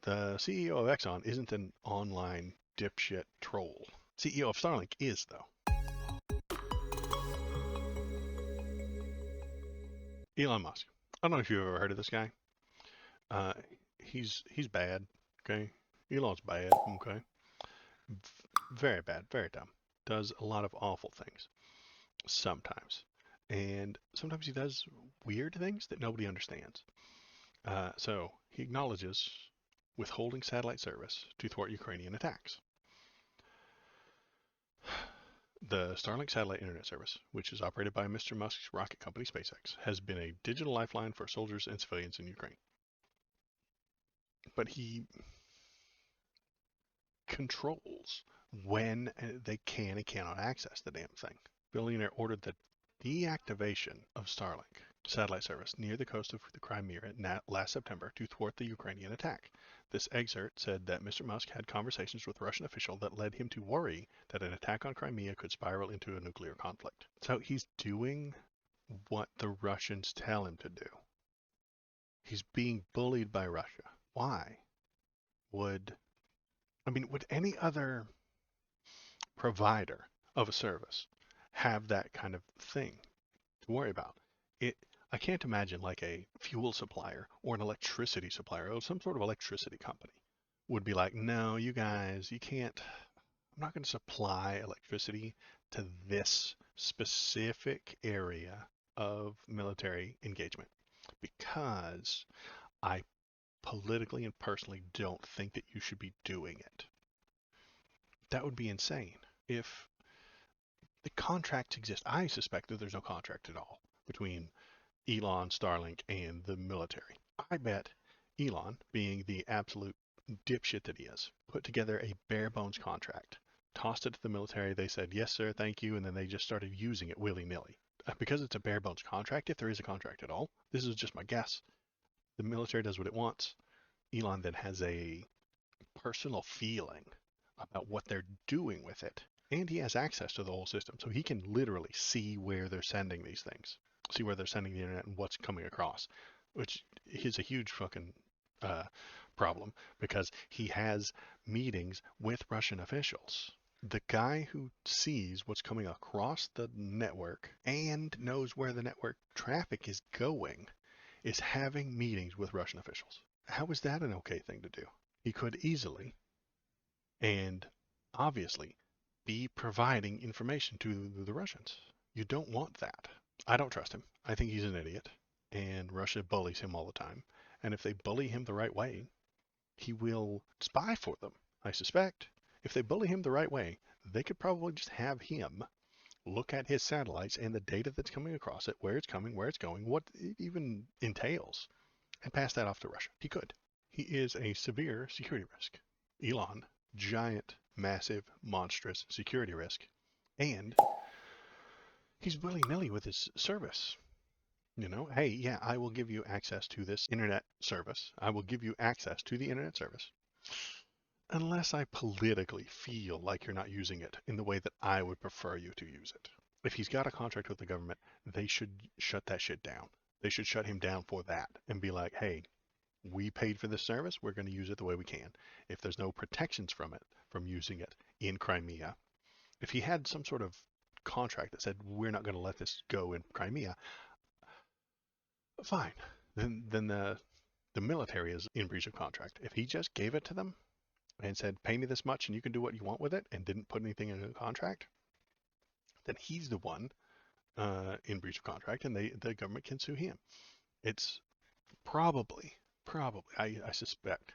the CEO of Exxon isn't an online dipshit troll. CEO of Starlink is, though. Elon Musk. I don't know if you've ever heard of this guy. Uh, he's bad. Okay, Elon's bad. Okay, very bad, very dumb. Does a lot of awful things sometimes, and sometimes he does weird things that nobody understands. So he acknowledges withholding satellite service to thwart Ukrainian attacks. The Starlink satellite internet service, which is operated by Mr. Musk's rocket company SpaceX, has been a digital lifeline for soldiers and civilians in Ukraine. But he controls when they can and cannot access the damn thing. Billionaire ordered the deactivation of Starlink satellite service near the coast of the Crimea last September to thwart the Ukrainian attack. This excerpt said that Mr. Musk had conversations with Russian officials that led him to worry that an attack on Crimea could spiral into a nuclear conflict. So he's doing what the Russians tell him to do. He's being bullied by Russia. Why would any other provider of a service have that kind of thing to worry about? I can't imagine like a fuel supplier or an electricity supplier or some sort of electricity company would be like, no, you guys, you can't, I'm not going to supply electricity to this specific area of military engagement because I politically and personally don't think that you should be doing it. That would be insane. If the contracts exist, I suspect that there's no contract at all between Elon, Starlink, and the military. I bet Elon, being the absolute dipshit that he is, put together a bare bones contract, tossed it to the military. They said, yes, sir, thank you. And then they just started using it willy nilly. Because it's a bare bones contract, if there is a contract at all, this is just my guess. The military does what it wants. Elon then has a personal feeling about what they're doing with it. And he has access to the whole system. So he can literally see where they're sending these things, see where they're sending the internet and what's coming across, which is a huge fucking problem because he has meetings with Russian officials. The guy who sees what's coming across the network and knows where the network traffic is going is having meetings with Russian officials. How is that an okay thing to do? He could easily and obviously be providing information to the Russians. You don't want that. I don't trust him. I think he's an idiot. And Russia bullies him all the time. And if they bully him the right way, he will spy for them, I suspect. If they bully him the right way, they could probably just have him look at his satellites and the data that's coming across it, where it's coming, where it's going, what it even entails, and pass that off to Russia. He could. He is a severe security risk. Elon, giant, massive, monstrous security risk. And he's willy-nilly with his service. You know, hey, yeah, I will give you access to this internet service. I will give you access to the internet service. Unless I politically feel like you're not using it in the way that I would prefer you to use it. If he's got a contract with the government, they should shut that shit down. They should shut him down for that and be like, hey, we paid for this service. We're going to use it the way we can. If there's no protections from it, from using it in Crimea, if he had some sort of contract that said, we're not going to let this go in Crimea, fine. Then the military is in breach of contract. If he just gave it to them and said, pay me this much and you can do what you want with it, and didn't put anything in a contract, then he's the one in breach of contract, and the government can sue him. It's probably, I suspect,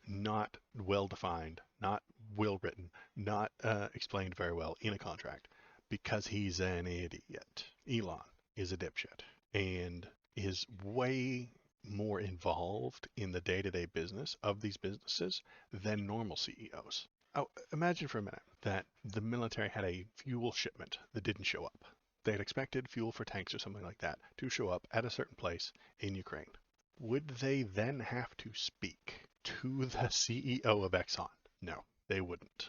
not well defined, not well written, not explained very well in a contract, because he's an idiot. Elon is a dipshit and is way more involved in the day-to-day business of these businesses than normal CEOs. Oh, imagine for a minute that the military had a fuel shipment that didn't show up. They had expected fuel for tanks or something like that to show up at a certain place in Ukraine. Would they then have to speak to the CEO of Exxon? No, they wouldn't.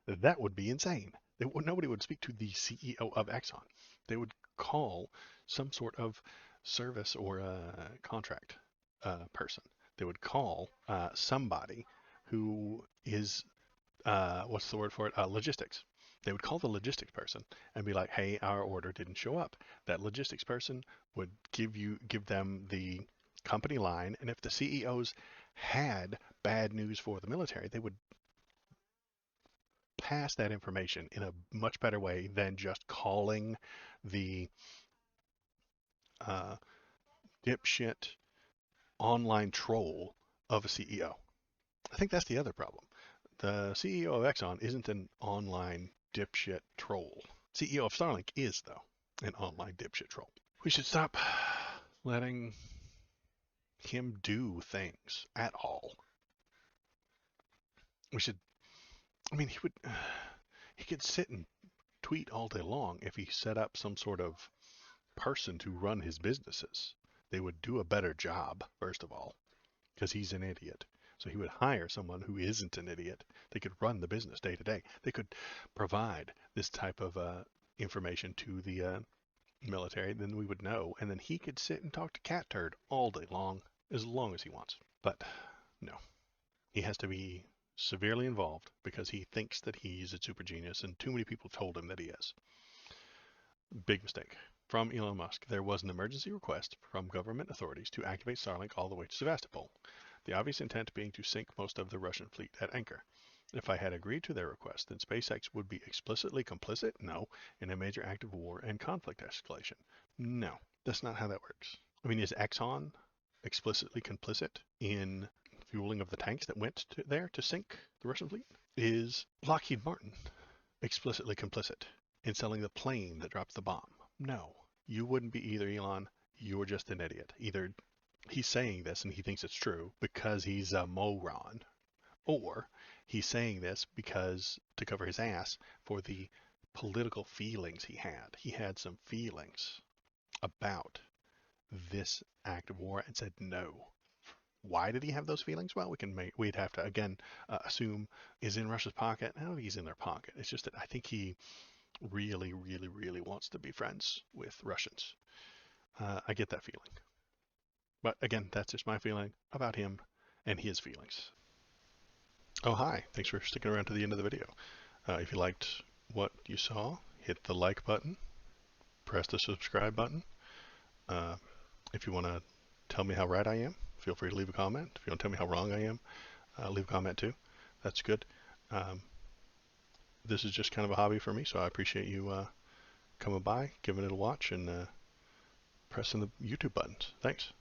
That would be insane. Nobody would speak to the CEO of Exxon. They would call some sort of service or contract person They would call somebody who is what's the word for it? Logistics. They would call the logistics person and be like, "Hey, our order didn't show up." That logistics person would give them the company line, and if the CEOs had bad news for the military, they would pass that information in a much better way than just calling the uh, dipshit online troll of a CEO. I think that's the other problem. The CEO of Exxon isn't an online dipshit troll. CEO of Starlink is, though, an online dipshit troll. We should stop letting him do things at all. We should, I mean, he could sit and tweet all day long if he set up some sort of person to run his businesses. They would do a better job, first of all, because he's an idiot. So he would hire someone who isn't an idiot. They could run the business day to day. They could provide this type of information to the military, then we would know. And then he could sit and talk to Cat Turd all day long as he wants. But no, he has to be severely involved because he thinks that he's a super genius, and too many people told him that he is. Big mistake. From Elon Musk, there was an emergency request from government authorities to activate Starlink all the way to Sevastopol. The obvious intent being to sink most of the Russian fleet at anchor. If I had agreed to their request, then SpaceX would be explicitly complicit? No. In a major act of war and conflict escalation? No. That's not how that works. I mean, is Exxon explicitly complicit in fueling of the tanks that went there to sink the Russian fleet? Is Lockheed Martin explicitly complicit in selling the plane that dropped the bomb? No. You wouldn't be either, Elon. You're just an idiot. Either he's saying this and he thinks it's true because he's a moron, or he's saying this because to cover his ass for the political feelings he had. He had some feelings about this act of war and said no. Why did he have those feelings? Well, we'd have to again assume is in Russia's pocket. I don't think he's in their pocket. It's just that I think he really, really, really wants to be friends with Russians. I get that feeling. But again, that's just my feeling about him and his feelings. Oh, hi. Thanks for sticking around to the end of the video. If you liked what you saw, hit the like button, press the subscribe button. Uh, if you want to tell me how right I am, feel free to leave a comment. If you want to tell me how wrong I am, leave a comment too. That's good. Um, this is just kind of a hobby for me, so I appreciate you coming by, giving it a watch, and pressing the YouTube buttons. Thanks.